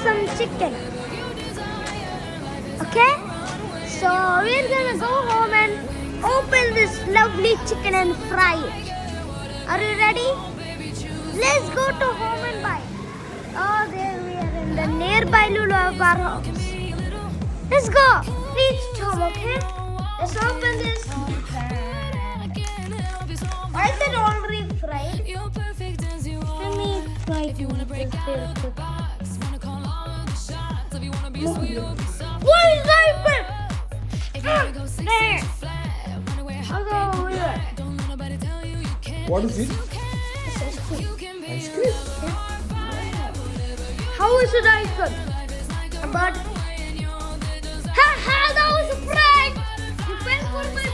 some chicken. Okay? So we're gonna go home and open this lovely chicken and fry it. Are you ready? Let's go to home and buy. Oh, there we are in the nearby Lulu of our house. Let's go. Reach home, okay? Let's open this. I said already fried. Let me try to make this real quick. What is that? There. I'll go over here. What is it? Ice cream? How is it ice cream? But, ha ha, that was a prank! You fell for my